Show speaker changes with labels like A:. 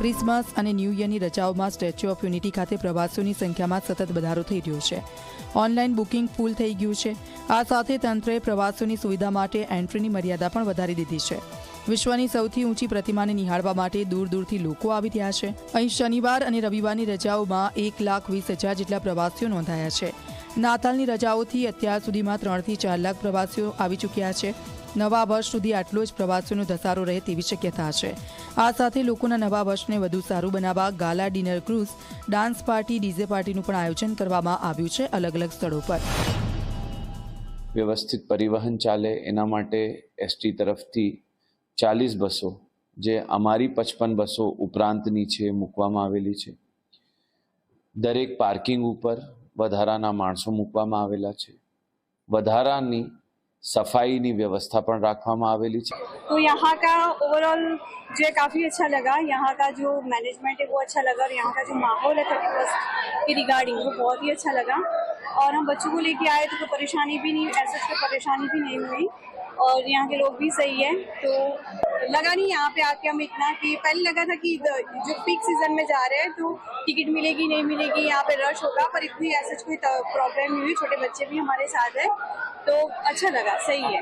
A: Christmas અને new યરની રજાઓમાં statue of unity ખાતે પ્રવાસીઓની સંખ્યામાં સતત વધારો થઈ રહ્યો છે. ઓનલાઈન બુકિંગ ફૂલ થઈ ગયું છે. આ સાથે તંત્રએ પ્રવાસીઓની સુવિધા માટે એન્ટ્રીની મર્યાદા પણ વધારી દીધી છે. વિશ્વની સૌથી ઊંચી પ્રતિમાને નિહાળવા માટે દૂર દૂરથી લોકો આવી રહ્યા છે. અહીં શનિવાર અને રવિવારની રજાઓમાં 1,20,000 જેટલા પ્રવાસીઓ નોંધાયા છે. નાતાલની રજાઓથી અત્યાર સુધીમાં 3 થી 4 લાખ પ્રવાસીઓ આવી ચૂક્યા છે. નવા વર્ષ સુધી આટલો જ પ્રવાસીઓનો ધસારો રહે તેવી શક્યતા છે. આ સાથે લોકોના નવા વર્ષને વધુ સારું બનાવવા gala dinner cruise, dance party, DJ પાર્ટીનું પણ આયોજન કરવામાં આવ્યું છે અલગ અલગ સ્થળો પર.
B: વ્યવસ્થિત પરિવહન ચાલે એના માટે એસટી તરફથી 40 બસો, જે અમારી 55 બસો ઉપરાંતની છે, મૂકવામાં આવેલી છે. દરેક પાર્કિંગ ઉપર વધારાના માણસો મૂકવામાં આવેલા છે. વધારાની सफाई व्यवस्था पण रखवामां आवेली है।
C: तो यहाँ का ओवरऑल जो काफ़ी अच्छा लगा, यहाँ का जो मैनेजमेंट है वो अच्छा लगा और यहाँ का जो माहौल है 31st की रिगार्डिंग वो बहुत ही अच्छा लगा। और हम बच्चों को लेके आए तो कोई परेशानी भी नहीं, ऐसे कोई परेशानी भी नहीं हुई और यहाँ के लोग भी सही है। तो लगा नहीं यहाँ पे आके हम इतना कि पहले लगा था कि जो पीक सीजन में जा रहे हैं तो टिकट मिलेगी नहीं मिलेगी, यहाँ पे रश होगा, पर इतनी ऐसा कोई प्रॉब्लम नहीं हुई। छोटे बच्चे भी हमारे साथ है तो अच्छा लगा, सही है।